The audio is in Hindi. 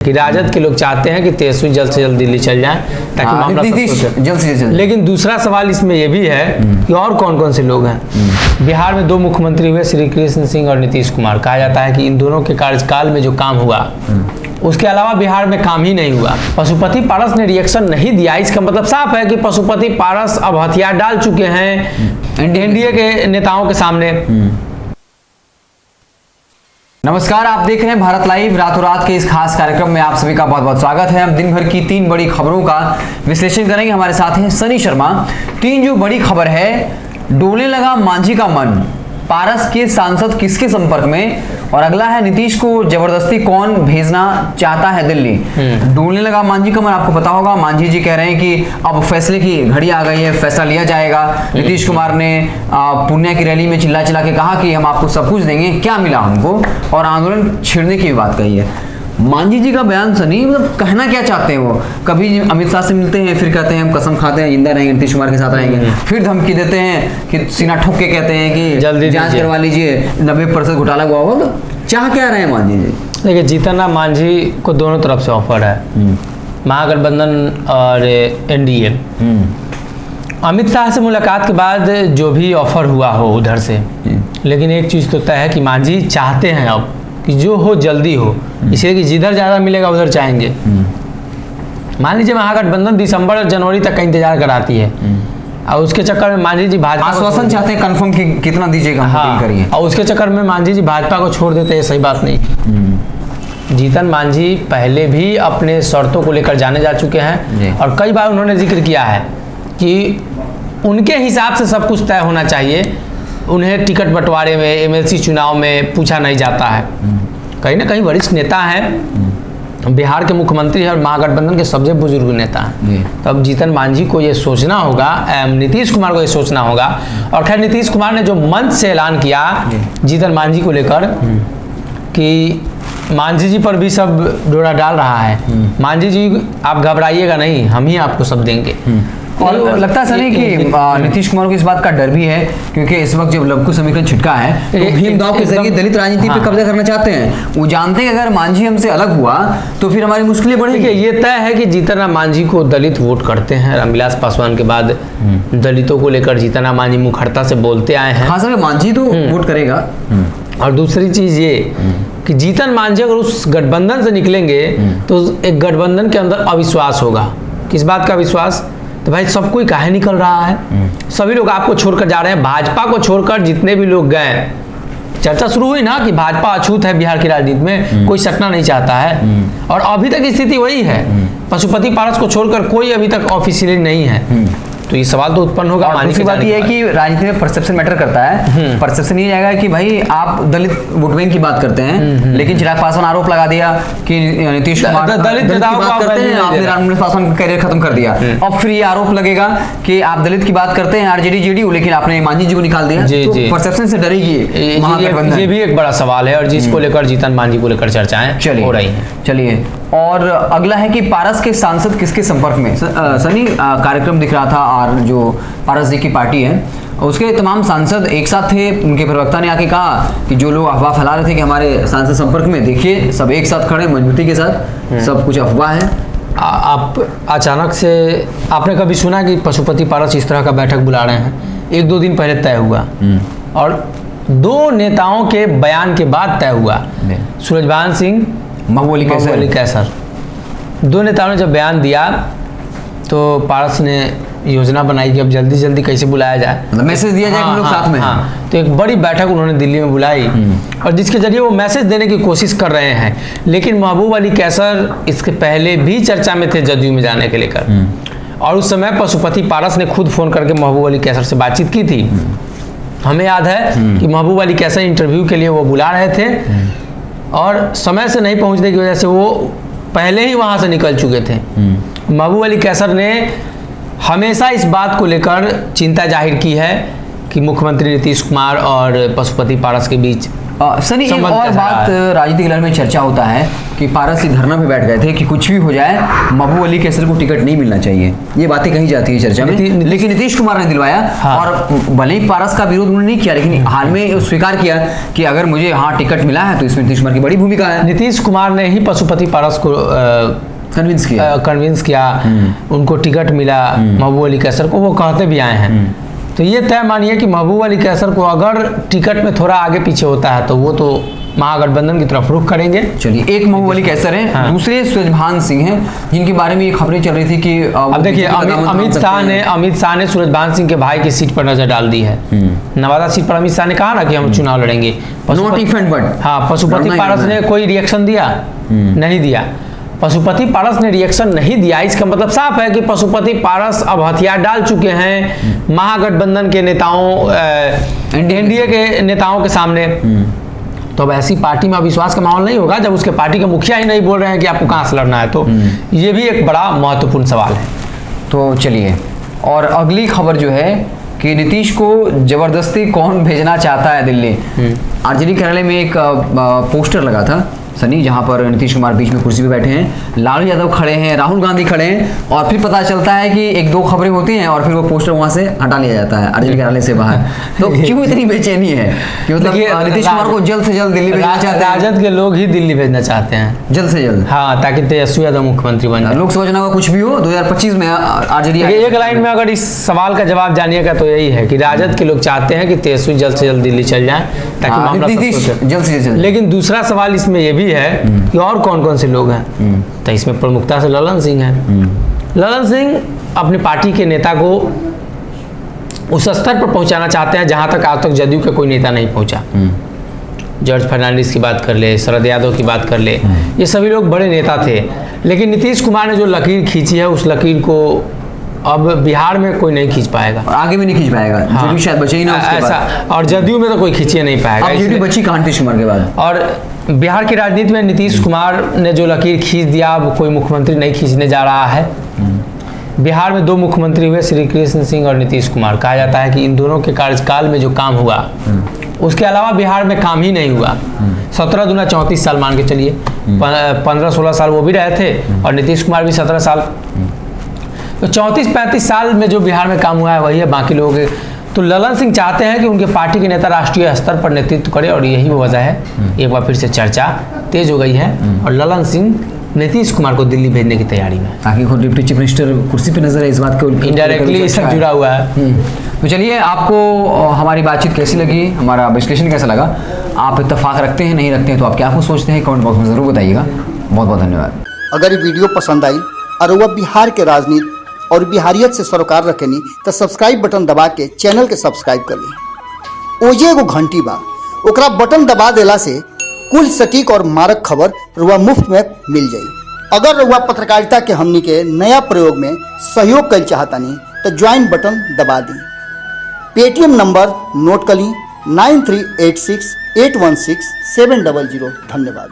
कि राजद के लोग चाहते हैं कि तेजस्वी जल्द से जल्द दिल्ली चल जाए ताकि मामला जल्द से जल्द। लेकिन दूसरा सवाल इसमें यह भी है कि और कौन कौन से लोग हैं। बिहार में 2 मुख्यमंत्री हुए, श्री कृष्ण सिंह और नीतीश कुमार। कहा जाता है कि इन दोनों के कार्यकाल में जो काम हुआ उसके अलावा बिहार में काम ही नहीं हुआ। पशुपति पारस ने रिएक्शन नहीं दिया, इसका मतलब साफ है कि पशुपति पारस अब हथियार डाल चुके हैं एनडीए के नेताओं के सामने। नमस्कार, आप देख रहे हैं भारत लाइव। रातों रात के इस खास कार्यक्रम में आप सभी का बहुत बहुत स्वागत है। हम दिन भर की 3 बड़ी खबरों का विश्लेषण करेंगे। हमारे साथ हैं सनी शर्मा। 3 जो बड़ी खबर है, डोलने लगा मांझी का मन, पारस के सांसद किसके संपर्क में, और अगला है नीतीश को जबरदस्ती कौन भेजना चाहता है दिल्ली। डोलने लगा मांझी का मन, आपको पता होगा, मांझी जी कह रहे हैं कि अब फैसले की घड़ी आ गई है, फैसला लिया जाएगा। नीतीश कुमार ने पुण्य की रैली में चिल्ला चिल्ला के कहा कि हम आपको सब कुछ देंगे, क्या मिला हमको, और आंदोलन छेड़ने की भी बात कही है। मांझी जी का बयान सनी, मतलब कहना क्या चाहते हैं वो? कभी अमित शाह से मिलते हैं, फिर कहते हैं हम कसम खाते हैं जिंदा रहेंगे, नीतीश कुमार के साथ रहेंगे, फिर धमकी देते हैं कि सीना ठोक के कहते हैं कि जल्दी जांच करवा लीजिए, 90% घोटाला हुआ होगा। तो चाह क्या रहे हैं मांझी जी? देखिए, जीतन राम मांझी को दोनों तरफ से ऑफर है, महागठबंधन और एनडीए। अमित शाह से मुलाकात के बाद जो भी ऑफर हुआ हो उधर से, लेकिन एक चीज़ तो तय है कि मांझी चाहते हैं अब कि जो हो जल्दी हो, इसलिए कि जिधर ज़्यादा मिलेगा उधर चाहेंगे। मान लीजिए महागठबंधन दिसंबर और जनवरी तक का इंतजार कराती है, और उसके चक्कर में मांझी जी भाजपा आश्वासन चाहते हैं कंफर्म कि कितना दीजिएगा, हाँ, करिए, और उसके चक्कर में मांझी जी भाजपा को छोड़ देते हैं, सही बात नहीं। जीतन मांझी पहले भी अपने शर्तों को लेकर जाने जा चुके हैं, और कई बार उन्होंने जिक्र किया है कि उनके हिसाब से सब कुछ तय होना चाहिए, उन्हें टिकट बंटवारे में, एमएलसी चुनाव में पूछा नहीं जाता है। कहीं ना कहीं वरिष्ठ नेता हैं, बिहार के मुख्यमंत्री हैं और महागठबंधन के सबसे बुजुर्ग नेता हैं। तब जीतन मांझी को ये सोचना होगा, नीतीश कुमार को ये सोचना होगा। और खैर, नीतीश कुमार ने जो मंच से ऐलान किया जीतन मांझी को लेकर कि मांझी जी पर भी सब डोरा डाल रहा है, मांझी जी आप घबराइएगा नहीं, हम ही आपको सब देंगे। और लगता है सनी कि नीतीश कुमार को इस बात का डर भी है, क्योंकि इस वक्त जब लवकुश समीकरण छिटका है तो भीम दाव के जरिए दलित राजनीति पे कब्जा करना चाहते हैं। वो जानते हैं कि अगर मांझी हमसे अलग हुआ तो फिर हमारी मुश्किलें बढ़ेंगी। ये तय है कि जीतन राम मांझी को दलित वोट करते हैं। रामविलास पासवान के बाद दलितों को लेकर जीतन राम मांझी मुखरता से बोलते आए हैं। हाँ सर, मांझी तो वोट करेगा। और दूसरी चीज ये कि जीतन मांझी अगर उस गठबंधन से निकलेंगे तो एक गठबंधन के अंदर अविश्वास होगा। किस बात का विश्वास? तो भाई सब कोई काहे निकल रहा है, सभी लोग आपको छोड़कर जा रहे हैं। भाजपा को छोड़कर जितने भी लोग गए, चर्चा शुरू हुई ना कि भाजपा अछूत है बिहार की राजनीति में, कोई सटना नहीं चाहता है, और अभी तक स्थिति वही है। पशुपति पारस को छोड़कर कोई अभी तक ऑफिशियली नहीं है। तो ये सवाल तो उत्पन्न होगा। दूसरी बात यह है कि राजनीति में परसेप्शन मैटर करता है। परसेप्शन ये जाएगा कि भाई आप दलित वोट बैंक की बात करते हैं, लेकिन चिराग पासवान आरोप लगा दिया कि नीतीश कुमार दलित की बात करते हैं, आपने रामविलास पासवान का कैरियर खत्म कर दिया। अब फिर ये आरोप लगेगा कि आप दलित की बात करते हैं आरजेडी जेडीयू, लेकिन आपने मांझी जी को निकाल दिया। तो परसेप्शन से डरेगी ये भी एक बड़ा सवाल है, और जिसको लेकर जीतन मांझी को लेकर चर्चाएं हो रही हैं। चलिए, और अगला है कि पारस के सांसद किसके संपर्क में। सनी, कार्यक्रम दिख रहा था और जो पारस जी की पार्टी है उसके तमाम सांसद एक साथ थे। उनके प्रवक्ता ने आके कहा कि जो लोग अफवाह फैला रहे थे कि हमारे सांसद संपर्क में, देखिए सब एक साथ खड़े, मजबूती के साथ, सब कुछ अफवाह है। आप अचानक से आपने कभी सुना कि पशुपति पारस इस तरह का बैठक बुला रहे हैं? 1-2 दिन पहले तय हुआ, और 2 नेताओं के बयान के बाद तय हुआ। सूरजभान सिंह, महबूब अली कैसर, 2 नेताओं ने जब बयान दिया तो पारस ने योजना बनाई कि अब जल्दी जल्दी कैसे बुलाया जाए, मतलब मैसेज दिया जाए हम लोग साथ में। हाँ, तो एक बड़ी बैठक उन्होंने दिल्ली में बुलाई, और जिसके जरिए वो मैसेज देने की कोशिश कर रहे हैं। लेकिन महबूब अली कैसर इसके पहले भी चर्चा में थे जदयू में जाने के लेकर, और उस समय पशुपति पारस ने खुद फोन करके महबूब अली कैसर से बातचीत की थी। हमें याद है कि महबूब अली कैसर इंटरव्यू के लिए वो बुला रहे थे, और समय से नहीं पहुंचने की वजह से वो पहले ही वहां से निकल चुके थे। महबूब अली कैसर ने हमेशा इस बात को लेकर चिंता जाहिर की है कि मुख्यमंत्री नीतीश कुमार और पशुपति पारस के बीच सनी, एक संबंध और कैसा रहा बात है? राजनीतिक लहर में चर्चा होता है कि पारस ही धरना पे बैठ गए थे कि कुछ भी हो जाए महबूब अली कैसर को टिकट नहीं मिलना चाहिए, ये बातें कही जाती है चर्चा में, लेकिन नीतीश कुमार ने दिलवाया। हाँ। और भले ही पारस का विरोध उन्होंने नहीं किया, लेकिन हाल में स्वीकार किया कि अगर मुझे टिकट मिला है तो इसमें नीतीश कुमार की बड़ी भूमिका है। नीतीश कुमार ने ही पशुपति पारस को कन्विंस किया, उनको टिकट मिला महबूब अली कैसर को, वो कहते भी आए हैं। तो ये तय मानिए कि महबूब अली कैसर को अगर टिकट में थोड़ा आगे पीछे होता है तो वो तो महागठबंधन की तरफ रुख करेंगे। चलिए, एक महबूब अली कैसर हैं, हाँ। दूसरे सूरजभान सिंह हैं, जिनके बारे में ये खबरें चल रही थी कि अब देखिए अमित शाह ने सूरजभान सिंह के भाई की सीट पर नजर डाल दी है। नवादा सीट पर अमित शाह ने कहा ना कि हम चुनाव लड़ेंगे। पशुपति पारस ने कोई रिएक्शन दिया? नहीं दिया। पशुपति पारस ने रिएक्शन नहीं दिया, इसका मतलब साफ है कि पशुपति पारस अब हथियार डाल चुके हैं महागठबंधन के नेताओं, एनडीए के नेताओं के सामने। तो अब ऐसी पार्टी में अविश्वास का माहौल नहीं होगा जब उसके पार्टी के मुखिया ही नहीं बोल रहे हैं कि आपको कहाँ से लड़ना है। तो ये भी एक बड़ा महत्वपूर्ण सवाल है। तो चलिए, और अगली खबर जो है कि नीतीश को जबरदस्ती कौन भेजना चाहता है दिल्ली। आरजेडी कार्यालय में एक पोस्टर लगा था सनी, जहां पर नीतीश कुमार बीच में कुर्सी पे बैठे हैं, लालू यादव खड़े हैं, राहुल गांधी खड़े हैं, और फिर पता चलता है कि एक दो खबरें होती हैं और फिर वो पोस्टर वहां से हटा लिया जाता है आरजेडी कार्यालय से बाहर। तो क्यों इतनी बेचैनी है कि मतलब नीतीश कुमार को जल्द से जल्द दिल्ली भेजना चाहते हैं? राजद के लोग ही दिल्ली भेजना चाहते हैं जल्द से जल्द, हाँ, ताकि तेजस्वी यादव मुख्यमंत्री बन जाए। लोकसभा चुनाव का कुछ भी हो 2025 में आरजेडी। एक लाइन में अगर इस सवाल का जवाब जानिएगा तो यही है कि राजद के लोग चाहते हैं कि तेजस्वी जल्द से जल्द दिल्ली चल जाए ताकि मामला जल्द से जल्द। लेकिन दूसरा सवाल इसमें यह भी है कि और कौन कौन से लोग हैं। तो इसमें प्रमुखता से ललन सिंह है। ललन सिंह अपनी पार्टी के नेता को उस स्तर पर पहुंचाना चाहते हैं जहां तक आज तक जदयू का कोई नेता नहीं पहुंचा। जॉर्ज फर्नांडिस की बात कर ले, शरद यादव की बात कर ले, ये सभी लोग बड़े नेता थे। लेकिन नीतीश कुमार ने जो लकीर खींची है उस लकीर को अब बिहार में कोई नहीं खींच पाएगा, और आगे भी नहीं खींच पाएगा। हाँ, जदयू शायद बचे ही ना उसके ऐसा बाद। और जदयू में तो कोई खींचे नहीं पाएगा। अब जदयू बची कहाँ नीतीश कुमार के बाद? और बिहार की राजनीति में नीतीश कुमार ने जो लकीर खींच दिया, अब कोई मुख्यमंत्री नहीं खींचने जा रहा है। बिहार में 2 मुख्यमंत्री हुए, श्री कृष्ण सिंह और नीतीश कुमार। कहा जाता है कि इन दोनों के कार्यकाल में जो काम हुआ उसके अलावा बिहार में काम ही नहीं हुआ। 17 दूना 34 साल मान के चलिए, 15-16 साल वो भी रहे थे और नीतीश कुमार भी 17 साल। तो 34-35 साल में जो बिहार में काम हुआ है वही है बाकी लोगों के। तो ललन सिंह चाहते हैं कि उनके पार्टी के नेता राष्ट्रीय स्तर पर नेतृत्व करें और यही वो वजह है। एक बार फिर से चर्चा तेज हो गई है और ललन सिंह नीतीश कुमार को दिल्ली भेजने की तैयारी में, ताकि खुद डिप्टी चीफ मिनिस्टर कुर्सी पे नजर है, इस बात को इनडायरेक्टली सब जुड़ा हुआ है। तो चलिए, आपको हमारी बातचीत कैसी लगी, हमारा विश्लेषण कैसा लगा? आप इत्तेफाक रखते हैं, नहीं रखते हैं, तो आप क्या कुछ सोचते हैं कमेंट बॉक्स में जरूर बताइएगा। बहुत बहुत धन्यवाद। अगर ये वीडियो पसंद आई और वह बिहार के राजनीति और बिहारियत से सरोकार रखेनी तो सब्सक्राइब बटन दबा के चैनल के सब्सक्राइब कर ली। ओजे एगो घंटी बा, ओकरा बटन दबा देला से कुल सटीक और मारक खबर रुआ मुफ्त में मिल जाई। अगर रुआ पत्रकारिता के हमनी के नया प्रयोग में सहयोग कर चाहतानी तो ज्वाइन बटन दबा दी। पेटीएम नंबर नोट कर ली 9386816700। धन्यवाद।